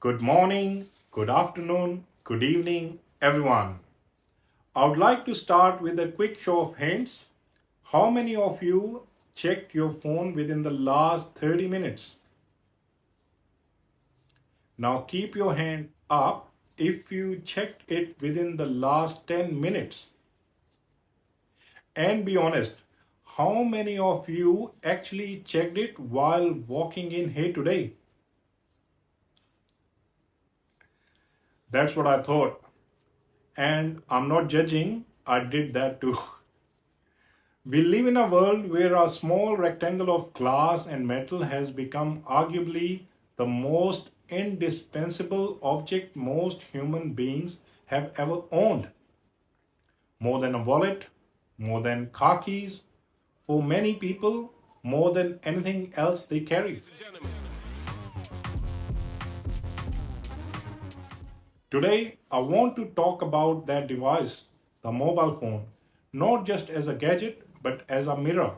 Good morning, good afternoon, good evening, everyone. I would like to start with a quick show of hands. How many of you checked your phone within the last 30 minutes? Now keep your hand up if you checked it within the last 10 minutes. And be honest, how many of you actually checked it while walking in here today? That's what I thought. And I'm not judging, I did that too. We live in a world where a small rectangle of glass and metal has become arguably the most indispensable object most human beings have ever owned. More than a wallet, more than car keys, for many people, more than anything else they carry. Today, I want to talk about that device, the mobile phone, not just as a gadget, but as a mirror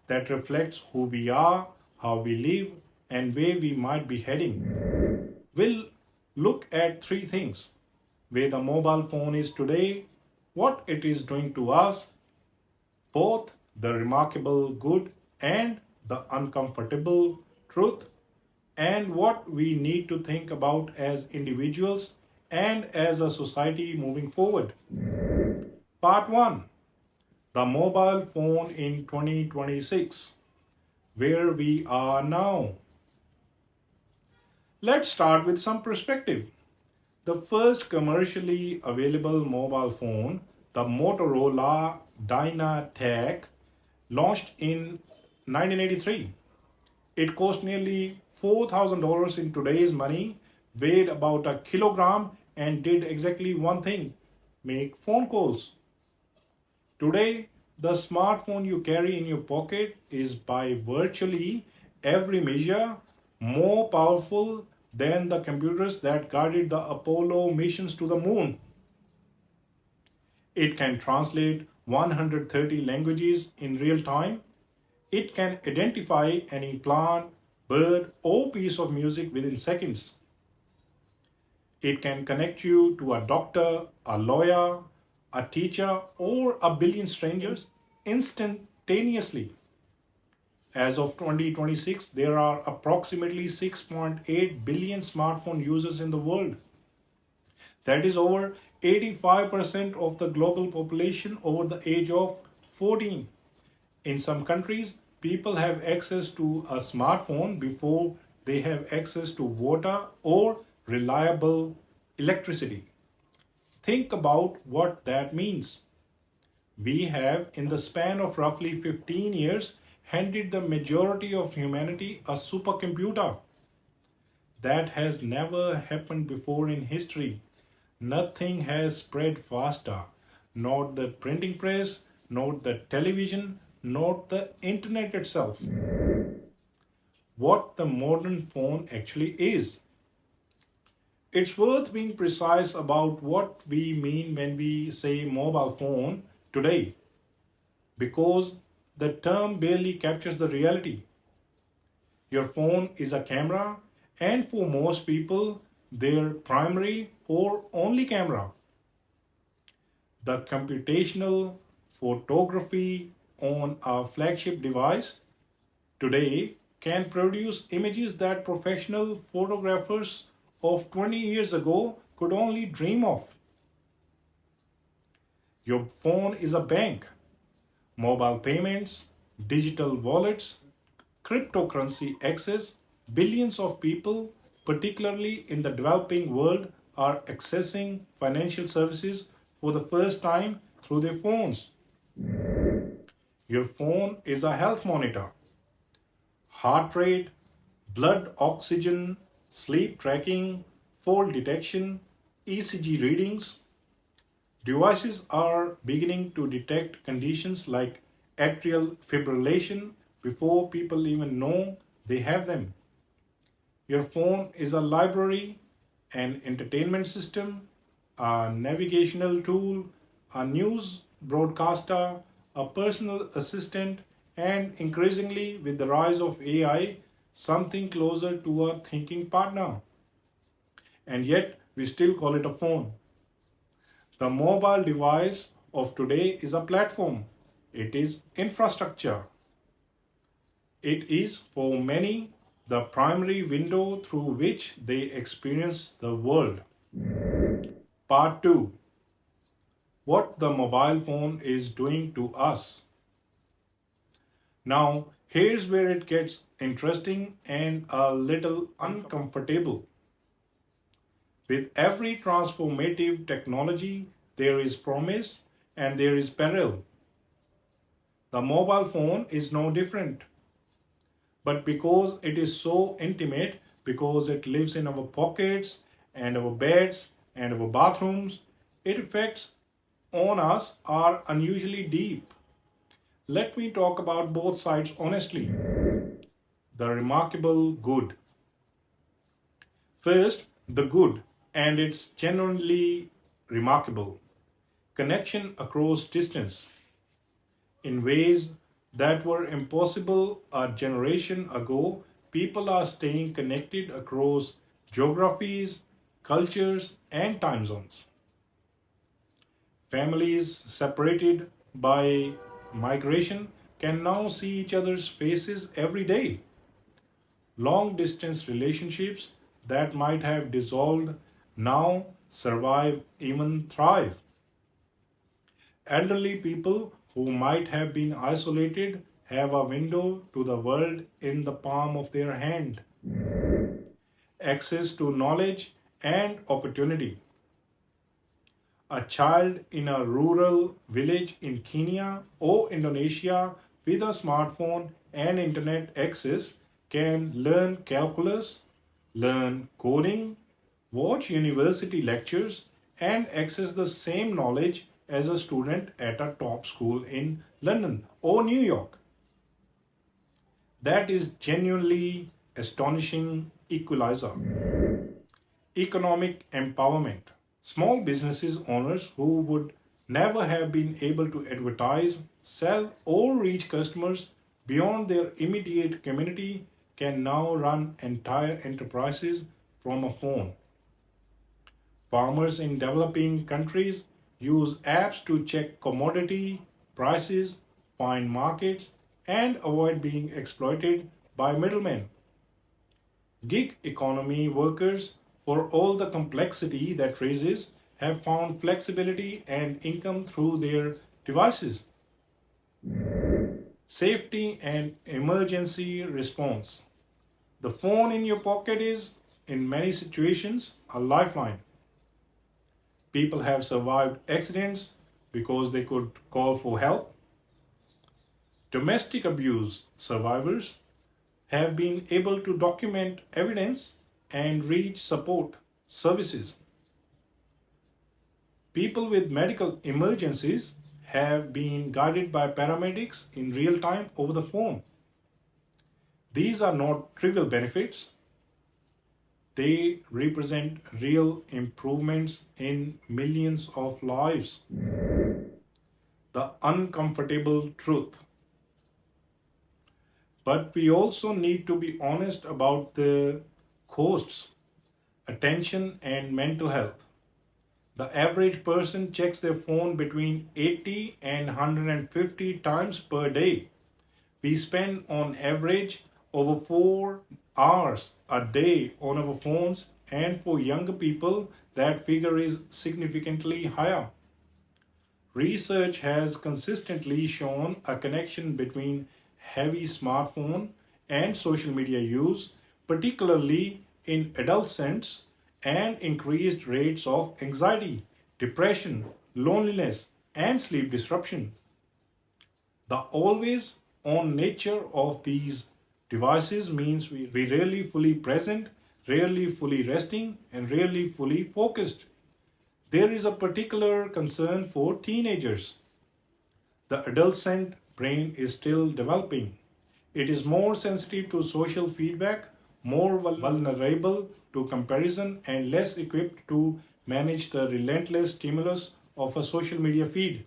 that reflects who we are, how we live, and where we might be heading. We'll look at three things: where the mobile phone is today, what it is doing to us, both the remarkable good and the uncomfortable truth, and what we need to think about as individuals and as a society moving forward. Part 1: The mobile phone in 2026. Where we are now. Let's start with some perspective. The first commercially available mobile phone, the Motorola Dynatec, launched in 1983. It cost nearly $4,000 in today's money, weighed about a kilogram, and did exactly one thing: make phone calls. Today, the smartphone you carry in your pocket is by virtually every measure more powerful than the computers that guided the Apollo missions to the moon. It can translate 130 languages in real time. It can identify any plant, bird, or piece of music within seconds. It can connect you to a doctor, a lawyer, a teacher, or a billion strangers instantaneously. As of 2026, there are approximately 6.8 billion smartphone users in the world. That is over 85% of the global population over the age of 14. In some countries, people have access to a smartphone before they have access to water or reliable electricity. Think about what that means. We have, in the span of roughly 15 years, handed the majority of humanity a supercomputer. That has never happened before in history. Nothing has spread faster. Not the printing press, not the television, not the internet itself. What the modern phone actually is. It's worth being precise about what we mean when we say mobile phone today, because the term barely captures the reality. Your phone is a camera, and for most people, their primary or only camera. The computational photography on a flagship device today can produce images that professional photographers of 20 years ago could only dream of. Your phone is a bank. Mobile payments, digital wallets, cryptocurrency access, billions of people, particularly in the developing world, are accessing financial services for the first time through their phones. Your phone is a health monitor. Heart rate, blood oxygen, sleep tracking, fall detection, ECG readings. Devices are beginning to detect conditions like atrial fibrillation before people even know they have them. Your phone is a library, an entertainment system, a navigational tool, a news broadcaster, a personal assistant, and increasingly with the rise of AI, something closer to a thinking partner. and yet we still call it a phone. The mobile device of today is a platform. It is infrastructure. It is for many the primary window through which they experience the world. Part 2. What the mobile phone is doing to us. Now, here's where it gets interesting and a little uncomfortable. With every transformative technology, there is promise and there is peril. The mobile phone is no different. But because it is so intimate, because it lives in our pockets and our beds and our bathrooms, its effects on us are unusually deep. Let me talk about both sides honestly. The remarkable good. First, the good, and it's genuinely remarkable. Connection across distance in ways that were impossible a generation ago. People are staying connected across geographies, cultures, and time zones. Families separated by migration can now see each other's faces every day. Long distance relationships that might have dissolved now survive, even thrive. Elderly people who might have been isolated have a window to the world in the palm of their hand, access to knowledge and opportunity. A child in a rural village in Kenya or Indonesia with a smartphone and internet access can learn calculus, learn coding, watch university lectures, and access the same knowledge as a student at a top school in London or New York. That is genuinely astonishing equalizer. Economic empowerment. Small businesses owners who would never have been able to advertise, sell, or reach customers beyond their immediate community can now run entire enterprises from a phone. Farmers in developing countries use apps to check commodity prices, find markets, and avoid being exploited by middlemen. Gig economy workers, for all the complexity that raises, have found flexibility and income through their devices. Safety and emergency response. The phone in your pocket is, in many situations, a lifeline. People have survived accidents because they could call for help. Domestic abuse survivors have been able to document evidence and reach support services. People with medical emergencies have been guided by paramedics in real time over the phone. These are not trivial benefits. They represent real improvements in millions of lives. The uncomfortable truth. But we also need to be honest about the costs, attention, and mental health. The average person checks their phone between 80 and 150 times per day. We spend on average over 4 hours a day on our phones, and for younger people, that figure is significantly higher. Research has consistently shown a connection between heavy smartphone and social media use, particularly in adolescents, and increased rates of anxiety, depression, loneliness, and sleep disruption. The always on nature of these devices means we rarely fully present, rarely fully resting, and rarely fully focused. There is a particular concern for teenagers. The adolescent brain is still developing. It is more sensitive to social feedback, more vulnerable to comparison, and less equipped to manage the relentless stimulus of a social media feed.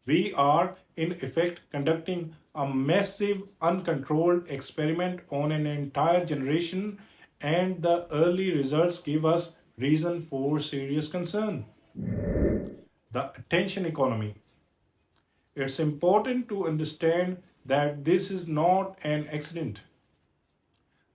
We are, in effect, conducting a massive, uncontrolled experiment on an entire generation, and the early results give us reason for serious concern. The attention economy. It's important to understand that this is not an accident.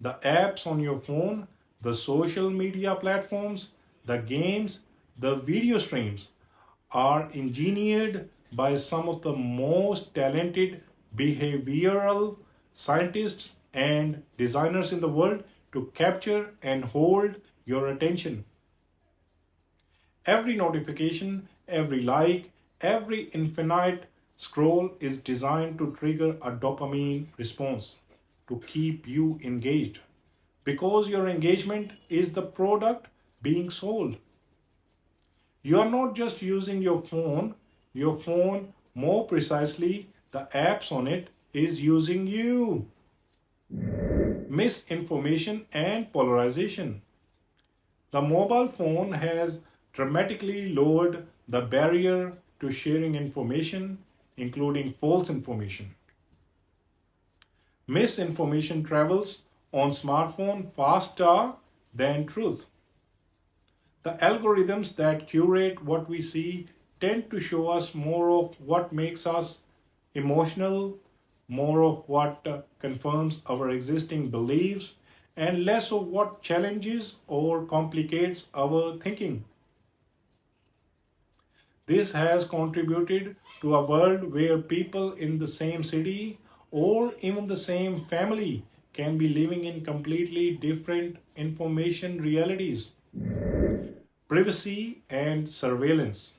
The apps on your phone, the social media platforms, the games, the video streams are engineered by some of the most talented behavioral scientists and designers in the world to capture and hold your attention. Every notification, every like, every infinite scroll is designed to trigger a dopamine response to keep you engaged because your engagement is the product being sold. You are not just using your phone, more precisely, the apps on it is using you. Misinformation and polarization. The mobile phone has dramatically lowered the barrier to sharing information, including false information. Misinformation travels on smartphone faster than truth. The algorithms that curate what we see tend to show us more of what makes us emotional, more of what confirms our existing beliefs, and less of what challenges or complicates our thinking. This has contributed to a world where people in the same city or even the same family can be living in completely different information realities. Privacy and surveillance.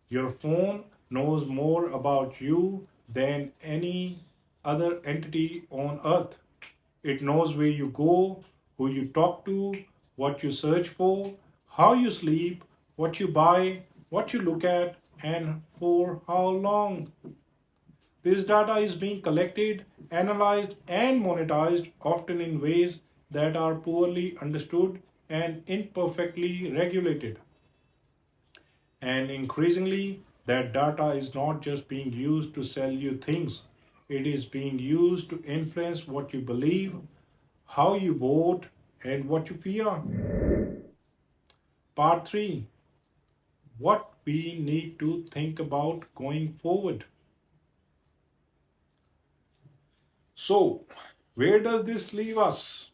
Your phone knows more about you than any other entity on earth. It knows where you go, who you talk to, what you search for, how you sleep, what you buy, what you look at, and for how long. This data is being collected, analyzed, and monetized, often in ways that are poorly understood and imperfectly regulated. And increasingly, that data is not just being used to sell you things, it is being used to influence what you believe, how you vote, and what you fear. Part 3. What we need to think about going forward. So, where does this leave us?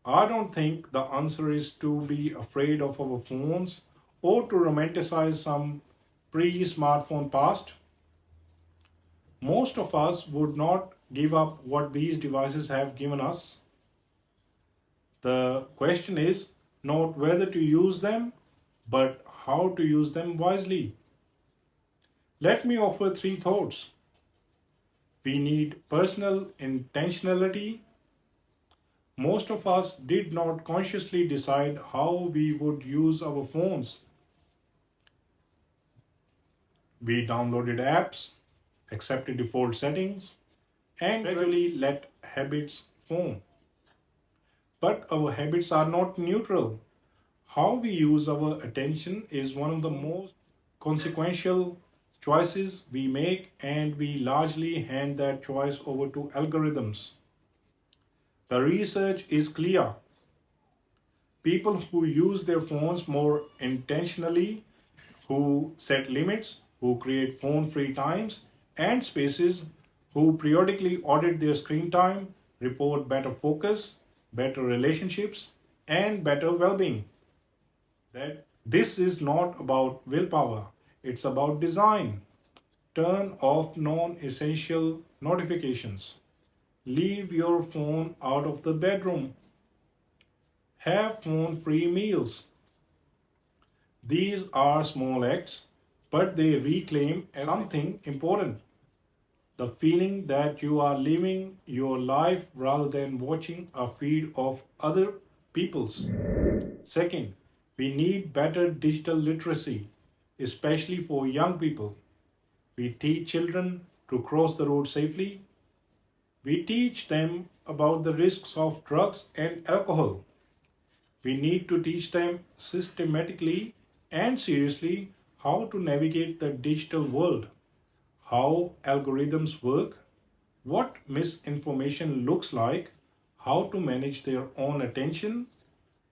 I don't think the answer is to be afraid of our phones or to romanticize some pre smartphone past. Most of us would not give up what these devices have given us. The question is not whether to use them, but how to use them wisely. Let me offer three thoughts. We need personal intentionality. Most of us did not consciously decide how we would use our phones. We downloaded apps, accepted default settings, and gradually let habits form. But our habits are not neutral. How we use our attention is one of the most consequential choices we make, and we largely hand that choice over to algorithms. The research is clear. People who use their phones more intentionally, who set limits, who create phone free times and spaces, who periodically audit their screen time, report better focus, better relationships, and better well being. That this is not about willpower, it's about design. Turn off non essential notifications. Leave your phone out of the bedroom. Have phone free meals. These are small acts, but they reclaim something important, the feeling that you are living your life rather than watching a feed of other people's. Second, we need better digital literacy, especially for young people. We teach children to cross the road safely. We teach them about the risks of drugs and alcohol. We need to teach them systematically and seriously how to navigate the digital world, how algorithms work, what misinformation looks like, how to manage their own attention,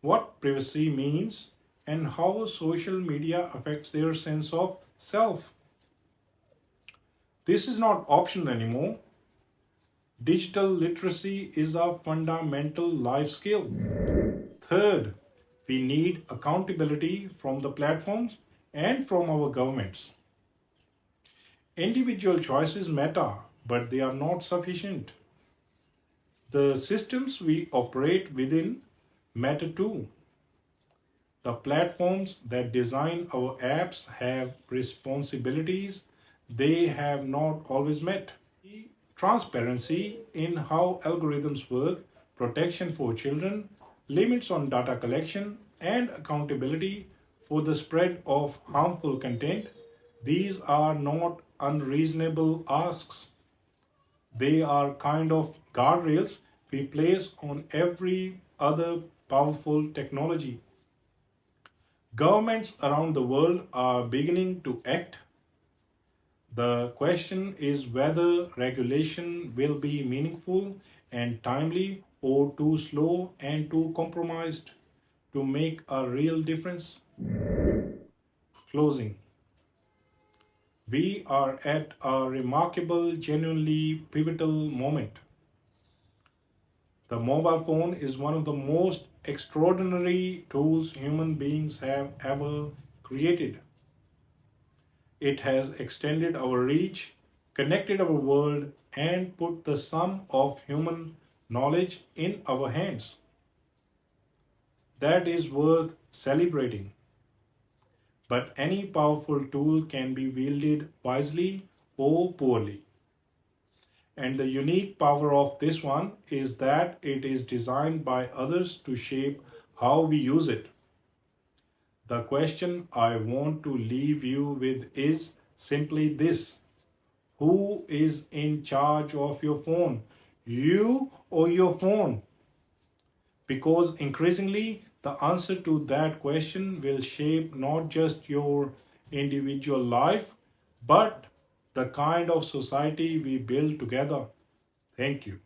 what privacy means, and how social media affects their sense of self. This is not optional anymore. Digital literacy is a fundamental life skill. Third, we need accountability from the platforms and from our governments. Individual choices matter, but they are not sufficient. The systems we operate within matter too. The platforms that design our apps have responsibilities they have not always met. Transparency in how algorithms work, protection for children, limits on data collection, and accountability for the spread of harmful content, these are not unreasonable asks. They are kind of guardrails we place on every other powerful technology. Governments around the world are beginning to act. The question is whether regulation will be meaningful and timely or too slow and too compromised to make a real difference. Closing. We are at a remarkable, genuinely pivotal moment. The mobile phone is one of the most extraordinary tools human beings have ever created. It has extended our reach, connected our world, and put the sum of human knowledge in our hands. That is worth celebrating. But any powerful tool can be wielded wisely or poorly. And the unique power of this one is that it is designed by others to shape how we use it. The question I want to leave you with is simply this: who is in charge of your phone? You or your phone? Because increasingly, the answer to that question will shape not just your individual life, but the kind of society we build together. Thank you.